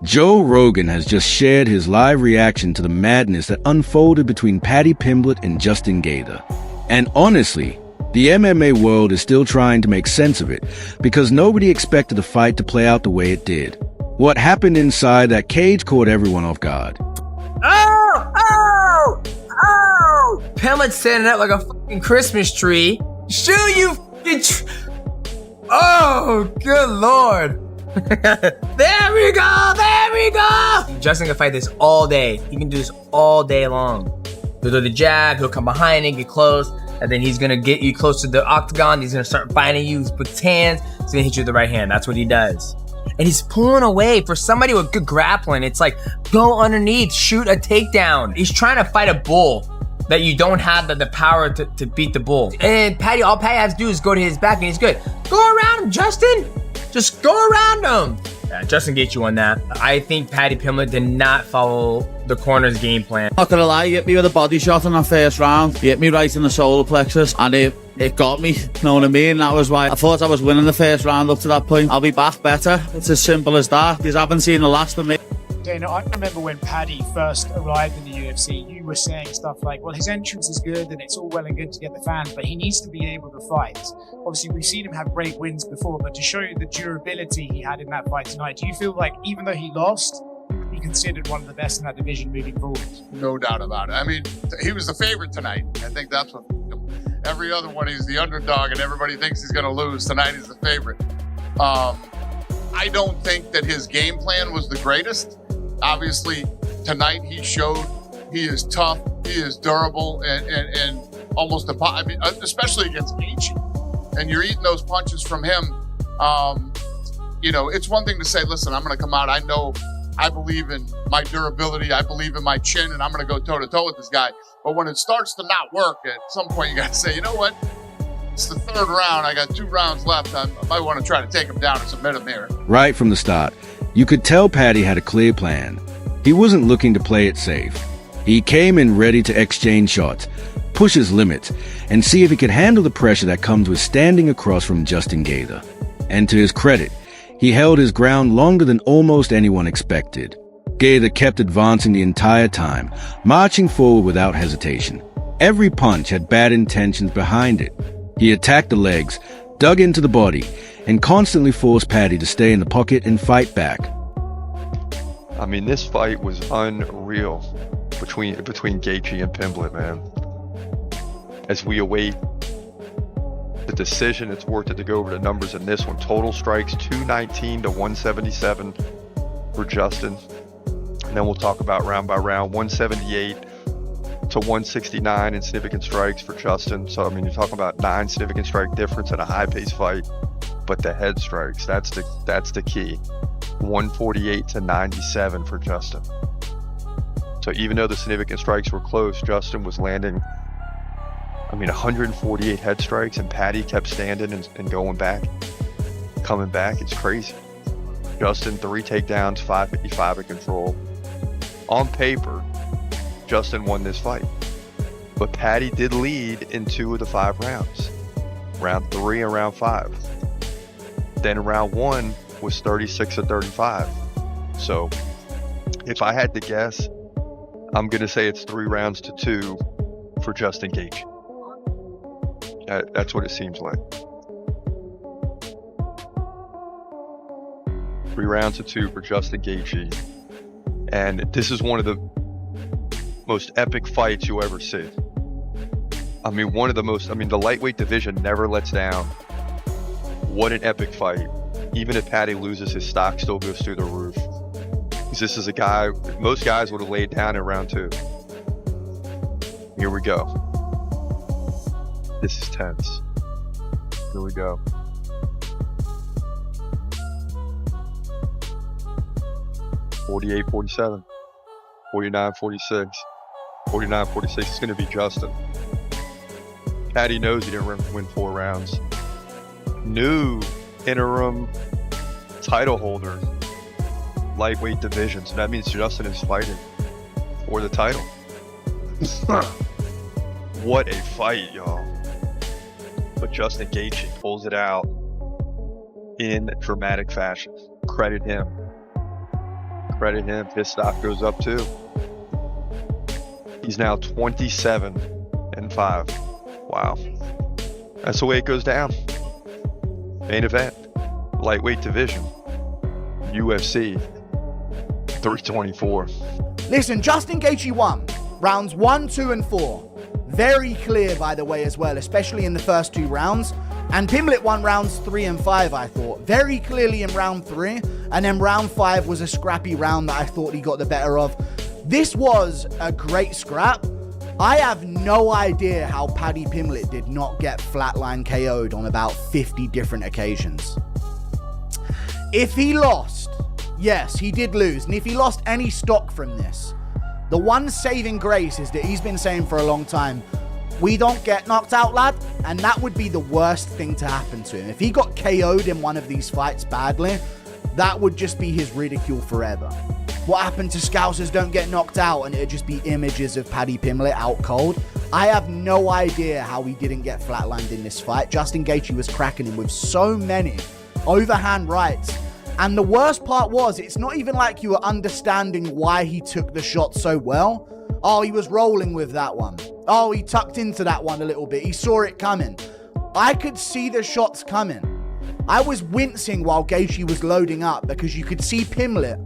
Joe Rogan has just shared his live reaction to the madness that unfolded between Paddy Pimblett and Justin Gaethje. And honestly, the MMA world is still trying to make sense of it because nobody expected the fight to play out the way it did. What happened inside that cage caught everyone off guard. Oh! Oh! Oh! Pimblett standing up like a fucking Christmas tree. Shoot, you fucking Oh, good lord. There we go! There we go! Justin can fight this all day. He can do this all day long. He'll do the jab, he'll come behind it, get close, and then he's gonna get you close to the octagon. He's gonna start fighting you with his hands. He's gonna hit you with the right hand. That's what he does. And he's pulling away. For somebody with good grappling, it's like, go underneath, shoot a takedown. He's trying to fight a bull that you don't have the power to beat the bull. And all Paddy has to do is go to his back and he's good. Go around him, Justin. Just go around him. Yeah, Justin Gaethje won that. I think Paddy Pimblett did not follow the corner's game plan. Not gonna lie, he hit me with a body shot in that first round. He hit me right in the solar plexus and it got me, you know what I mean? That was why I thought I was winning the first round up to that point. I'll be back better. It's as simple as that. Because I haven't seen the last of me. Dana, I remember when Paddy first arrived in the UFC, you were saying stuff like, well, his entrance is good and it's all well and good to get the fans, but he needs to be able to fight. Obviously, we've seen him have great wins before, but to show you the durability he had in that fight tonight, do you feel like even though he lost, he considered one of the best in that division moving forward? No doubt about it. I mean, he was the favorite tonight. I think that's what every other one, he's the underdog and everybody thinks he's going to lose. Tonight he's the favorite. I don't think that his game plan was the greatest. Obviously, tonight he showed he is tough, he is durable, and almost I mean, especially against Gaethje. And you're eating those punches from him. You know, it's one thing to say, listen, I'm going to come out. I know I believe in my durability. I believe in my chin, and I'm going to go toe-to-toe with this guy. But when it starts to not work, at some point you got to say, you know what? It's the third round. I got 2 rounds left. I might want to try to take him down and submit him here. Right from the start, you could tell Paddy had a clear plan. He wasn't looking to play it safe. He came in ready to exchange shots, push his limits, and see if he could handle the pressure that comes with standing across from Justin Gaethje. And to his credit, he held his ground longer than almost anyone expected. Gaethje kept advancing the entire time, marching forward without hesitation. Every punch had bad intentions behind it. He attacked the legs, dug into the body, and constantly forced Paddy to stay in the pocket and fight back. I mean, this fight was unreal between Gaethje and Pimblett, man. As we await the decision, it's worth it to go over the numbers in this one. Total strikes 219 to 177 for Justin. And then we'll talk about round by round. 178 to 169 in significant strikes for Justin. So, I mean, you're talking about 9 significant strike difference in a high-paced fight. But the head strikes, that's the key. 148 to 97 for Justin. So even though the significant strikes were close, Justin was landing, I mean, 148 head strikes, and Paddy kept standing and going back, coming back. It's crazy. Justin, 3 takedowns, 555 in control. On paper, Justin won this fight. But Paddy did lead in 2 of the 5 rounds. Round 3 and round 5. Then round 1 was 36 to 35. So if I had to guess, I'm going to say it's 3 rounds to 2 for Justin Gaethje. That's what it seems like. 3 rounds to 2 for Justin Gaethje. And this is one of the most epic fights you'll ever see. I mean, the lightweight division never lets down. What an epic fight. Even if Paddy loses, his stock still goes through the roof. Because this is a guy, most guys would have laid down in round 2. Here we go. This is tense. Here we go. (48-47), 49-46, 49-46. It's going to be Justin. Paddy knows he didn't win 4 rounds. New interim title holder, lightweight division. So that means Justin is fighting for the title. What a fight, y'all. But Justin Gaethje pulls it out in dramatic fashion. Credit him. Credit him. His stock goes up too. He's now 27-5. Wow. That's the way it goes down. Main event. Lightweight division. UFC 324. Listen, Justin Gaethje won rounds 1, 2, and 4. Very clear, by the way, as well, especially in the first 2 rounds. And Pimblett won rounds 3 and 5, I thought. Very clearly in round 3. And then round 5 was a scrappy round that I thought he got the better of. This was a great scrap. I have no idea how Paddy Pimblett did not get flatline KO'd on about 50 different occasions. If he lost, yes, he did lose. And if he lost any stock from this, the one saving grace is that he's been saying for a long time, we don't get knocked out, lad. And that would be the worst thing to happen to him. If he got KO'd in one of these fights badly, that would just be his ridicule forever. What happened to Scousers don't get knocked out, and it'd just be images of Paddy Pimblett out cold. I have no idea how he didn't get flatlined in this fight. Justin Gaethje was cracking him with so many overhand rights. And the worst part was, it's not even like you were understanding why he took the shot so well. Oh, he was rolling with that one. Oh, he tucked into that one a little bit. He saw it coming. I could see the shots coming. I was wincing while Gaethje was loading up because you could see Pimblett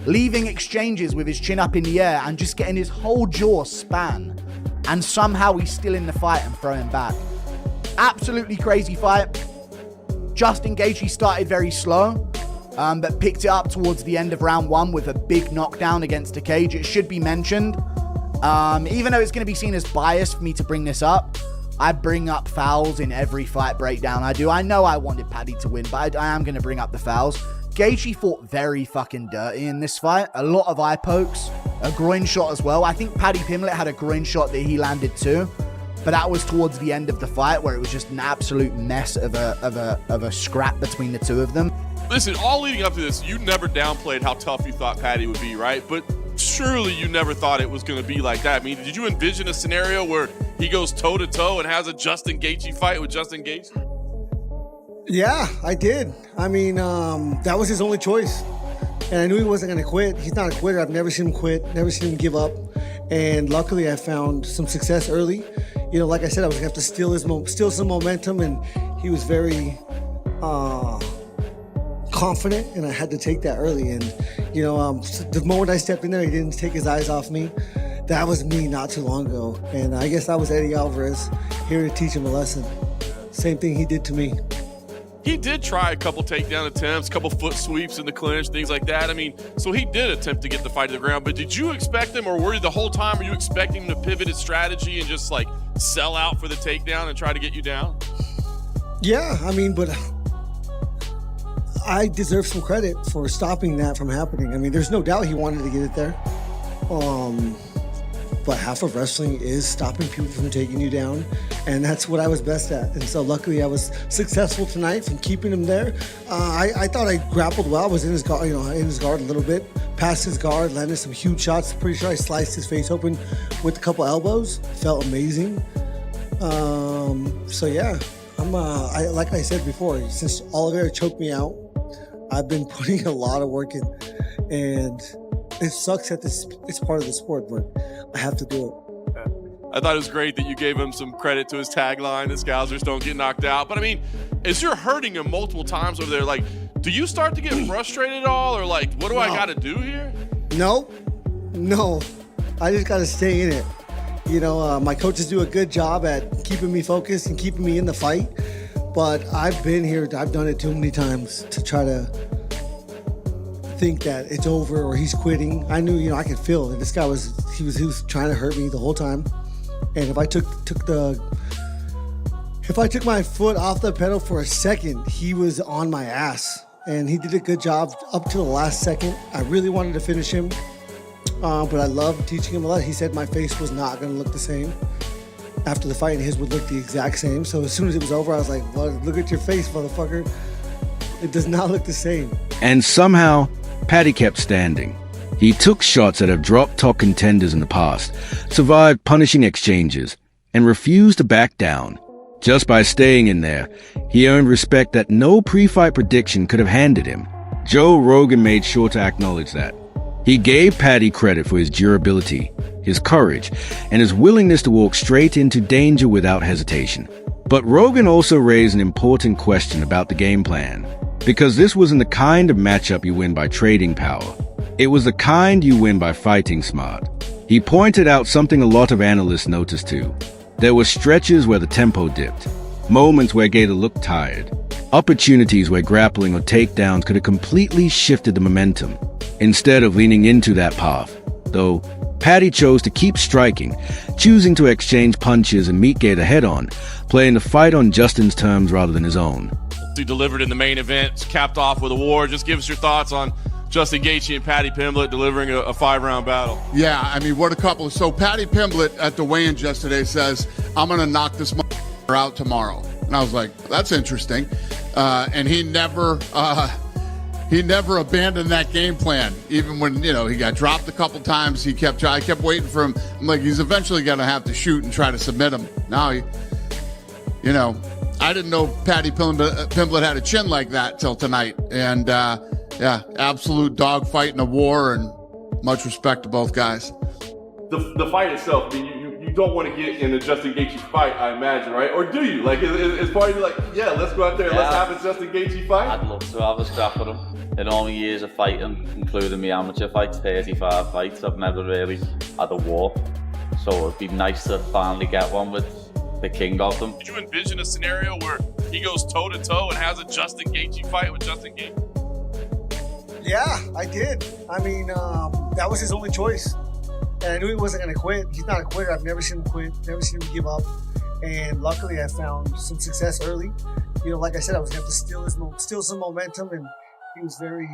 leaving exchanges with his chin up in the air and just getting his whole jaw span. And somehow he's still in the fight and throwing back. Absolutely crazy fight. Justin Gaethje started very slow, but picked it up towards the end of round 1 with a big knockdown against a cage. It should be mentioned, even though it's going to be seen as biased for me to bring this up, I bring up fouls in every fight breakdown I do. I know I wanted Paddy to win, but I am going to bring up the fouls. Gaethje fought very fucking dirty in this fight. A lot of eye pokes, a groin shot as well. I think Paddy Pimblett had a groin shot that he landed too, but that was towards the end of the fight where it was just an absolute mess of a scrap between the two of them. Listen, all leading up to this, you never downplayed how tough you thought Paddy would be, right? But surely you never thought it was going to be like that. I mean, did you envision a scenario where he goes toe-to-toe and has a Justin Gaethje fight with Justin Gaethje? Yeah, I did. I mean, that was his only choice. And I knew he wasn't going to quit. He's not a quitter. I've never seen him quit, never seen him give up. And luckily, I found some success early. You know, like I said, I was going to have to steal some momentum, and he was very confident, and I had to take that early. And, you know, the moment I stepped in there, he didn't take his eyes off me. That was me not too long ago. And I guess I was Eddie Alvarez, here to teach him a lesson. Same thing he did to me. He did try a couple takedown attempts, a couple foot sweeps in the clinch, things like that. I mean, so he did attempt to get the fight to the ground, but did you expect him, or were you the whole time, were you expecting him to pivot his strategy and just like sell out for the takedown and try to get you down? Yeah, I mean, but I deserve some credit for stopping that from happening. I mean, there's no doubt he wanted to get it there. But half of wrestling is stopping people from taking you down, and that's what I was best at. And so luckily I was successful tonight from keeping him there. I thought I grappled well. I was in his guard, in his guard a little bit, past his guard, landed some huge shots. Pretty sure I sliced his face open with a couple elbows. Felt amazing. So yeah, like I said before, since Oliveira choked me out, I've been putting a lot of work in, and it sucks that it's part of the sport, but I have to do it. I thought it was great that you gave him some credit to his tagline, the Scousers don't get knocked out. But I mean, as you're hurting him multiple times over there, like, do you start to get frustrated at all? Or like, what do I got to do here? No. I just got to stay in it. You know, my coaches do a good job at keeping me focused and keeping me in the fight. But I've been here, I've done it too many times to try to think that it's over or he's quitting. I knew, I could feel it. This guy was trying to hurt me the whole time. And if I took my foot off the pedal for a second, he was on my ass. And he did a good job up to the last second. I really wanted to finish him, but I loved teaching him a lot. He said my face was not going to look the same after the fight, and his would look the exact same. So as soon as it was over, I was like, well, look at your face, motherfucker. It does not look the same. And somehow, Paddy kept standing. He took shots that have dropped top contenders in the past, survived punishing exchanges, and refused to back down. Just by staying in there, he earned respect that no pre-fight prediction could have handed him. Joe Rogan made sure to acknowledge that. He gave Paddy credit for his durability, his courage, and his willingness to walk straight into danger without hesitation. But Rogan also raised an important question about the game plan, because this wasn't the kind of matchup you win by trading power. It was the kind you win by fighting smart. He pointed out something a lot of analysts noticed too. There were stretches where the tempo dipped, moments where Gaethje looked tired, opportunities where grappling or takedowns could have completely shifted the momentum. Instead of leaning into that path, though, Paddy chose to keep striking, choosing to exchange punches and meet Gaethje head-on, playing the fight on Justin's terms rather than his own. He delivered in the main event, capped off with a war. Just give us your thoughts on Justin Gaethje and Paddy Pimblett delivering a 5-round battle. Yeah, I mean, what a couple. So Paddy Pimblett at the weigh-in yesterday says, I'm going to knock this motherfucker out tomorrow. And I was like, that's interesting. And he never abandoned that game plan. Even when, he got dropped a couple times, I kept waiting for him. I'm like, he's eventually going to have to shoot and try to submit him. Now, I didn't know Paddy Pimblett had a chin like that till tonight. And, absolute dogfight in a war, and much respect to both guys. The fight itself, I mean, you don't want to get in a Justin Gaethje fight, I imagine, right? Or do you? Like, is part of you like, yeah, let's go out there and let's have a Justin Gaethje fight? I'd love to have a scrap with him. In all my years of fighting, including my amateur fights, 35 fights, I've never really had a war. So it'd be nice to finally get one with the king of them. Did you envision a scenario where he goes toe-to-toe and has a Justin Gaethje fight with Justin Gaethje? Yeah, I did. I mean, that was his only choice. And I knew he wasn't going to quit. He's not a quitter. I've never seen him quit, never seen him give up. And luckily, I found some success early. Like I said, I was going to have to steal some momentum, and he was very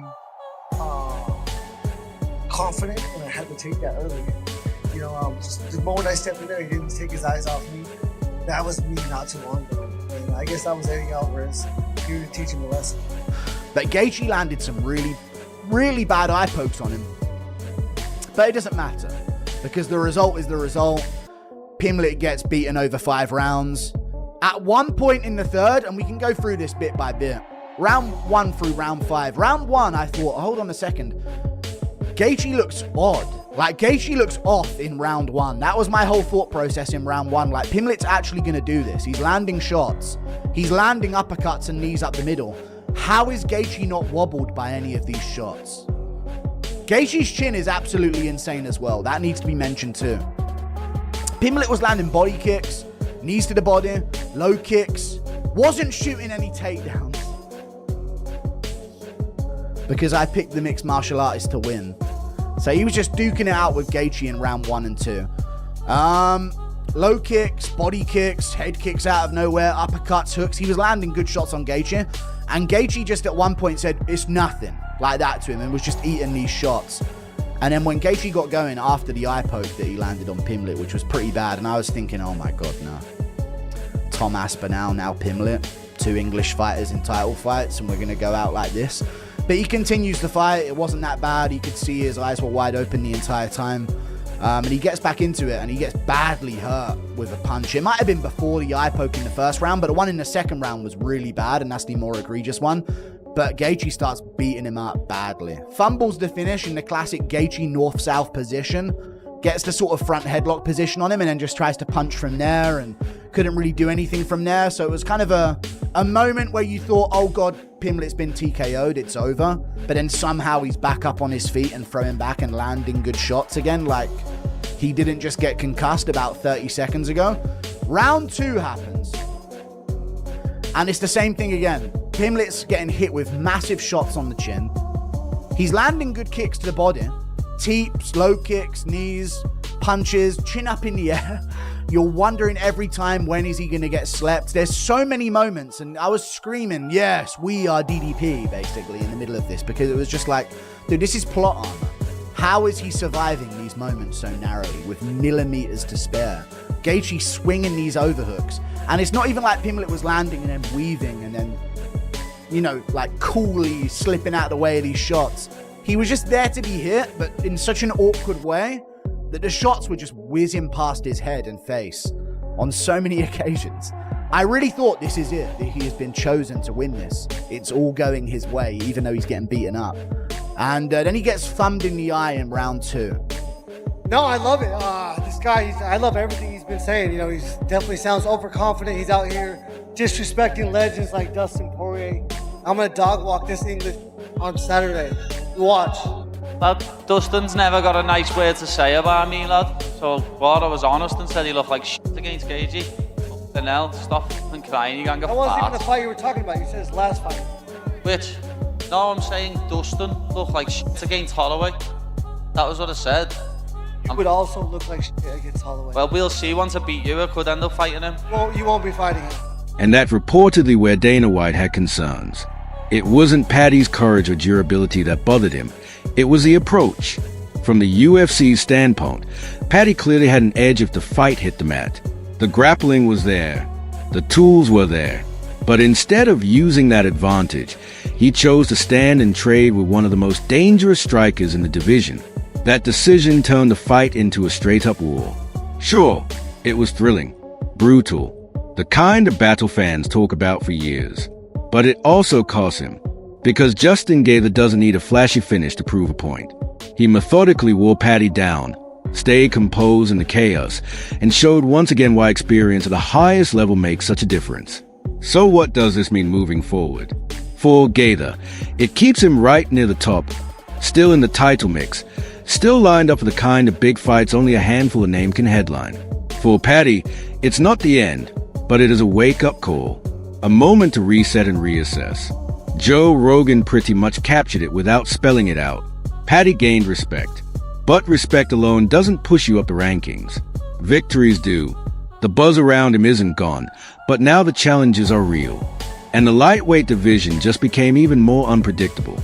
confident, and I had to take that early. Just the moment I stepped in there, he didn't take his eyes off me. That was me not too long ago. And I guess that was Eddie Alvarez here to teach him a lesson. But Gaethje landed some really, really bad eye pokes on him. But it doesn't matter, because the result is the result. Pimblett gets beaten over 5 rounds. At one point in the third, and we can go through this bit by bit, round 1 through round 5. Round 1, I thought, hold on a second. Gaethje looks odd. Like, Gaethje looks off in round 1. That was my whole thought process in round 1. Like, Pimblett's actually going to do this. He's landing shots. He's landing uppercuts and knees up the middle. How is Gaethje not wobbled by any of these shots? Gaethje's chin is absolutely insane as well. That needs to be mentioned too. Pimblett was landing body kicks, knees to the body, low kicks, wasn't shooting any takedowns. Because I picked the mixed martial artist to win. So he was just duking it out with Gaethje in round 1 and 2. Low kicks, body kicks, head kicks out of nowhere, uppercuts, hooks. He was landing good shots on Gaethje. And Gaethje just at one point said, it's nothing, like that to him, and was just eating these shots. And then when Gaethje got going after the eye poke that he landed on Pimblett, which was pretty bad, and I was thinking, oh my God, no. Tom Aspinall, now Pimblett, 2 English fighters in title fights, and we're going to go out like this. But he continues the fight. It wasn't that bad. He could see his eyes were wide open the entire time. And he gets back into it, and he gets badly hurt with a punch. It might have been before the eye poke in the first round, but the one in the second round was really bad, and that's the more egregious one. But Gaethje starts beating him up badly. Fumbles the finish in the classic Gaethje north-south position. Gets the sort of front headlock position on him, and then just tries to punch from there, and couldn't really do anything from there. So it was kind of a moment where you thought, oh God, Pimblett's been TKO'd, it's over. But then somehow he's back up on his feet and throwing back and landing good shots again. Like, he didn't just get concussed about 30 seconds ago. Round 2 happens. And it's the same thing again. Pimblett's getting hit with massive shots on the chin. He's landing good kicks to the body. Teeps, low kicks, knees, punches, chin up in the air. You're wondering every time, when is he going to get slept? There's so many moments, and I was screaming, yes, we are DDP, basically, in the middle of this, because it was just like, dude, this is plot armor. How is he surviving these moments so narrowly, with millimeters to spare? Gaethje swinging these overhooks, and it's not even like Pimblett was landing and then weaving, and then, like coolly slipping out of the way of these shots. He was just there to be hit, but in such an awkward way that the shots were just whizzing past his head and face on so many occasions. I really thought this is it, that he has been chosen to win this. It's all going his way, even though he's getting beaten up. And then he gets thumbed in the eye in round 2. No, I love it. This guy, I love everything he's been saying. You know, he's definitely sounds overconfident. He's out here disrespecting legends like Dustin Poirier. I'm going to dog walk this English on Saturday. Watch. Lad, Dustin's never got a nice word to say about me, lad. So, I was honest and said he looked like shit against Gaethje. Then hell, stop and crying, you can't get That wasn't even fat. the fight you were talking about. You said his last fight. Which? No, I'm saying Dustin looked like shit against Holloway. That was what I said. You would also look like shit against Holloway. Well, we'll see. Once I beat you, I could end up fighting him. Well, you won't be fighting him. And that's reportedly where Dana White had concerns. It wasn't Paddy's courage or durability that bothered him. It was the approach. From the UFC's standpoint, Paddy clearly had an edge if the fight hit the mat. The grappling was there. The tools were there. But instead of using that advantage, he chose to stand and trade with one of the most dangerous strikers in the division. That decision turned the fight into a straight-up war. Sure, it was thrilling, brutal, the kind of battle fans talk about for years. But it also cost him, because Justin Gaethje doesn't need a flashy finish to prove a point. He methodically wore Paddy down, stayed composed in the chaos, and showed once again why experience at the highest level makes such a difference. So what does this mean moving forward? For Gaethje, it keeps him right near the top, still in the title mix, still lined up for the kind of big fights only a handful of names can headline. For Paddy, it's not the end, but it is a wake-up call, a moment to reset and reassess. Joe Rogan pretty much captured it without spelling it out. Paddy gained respect, but respect alone doesn't push you up the rankings. Victories do. The buzz around him isn't gone, but now the challenges are real. And the lightweight division just became even more unpredictable.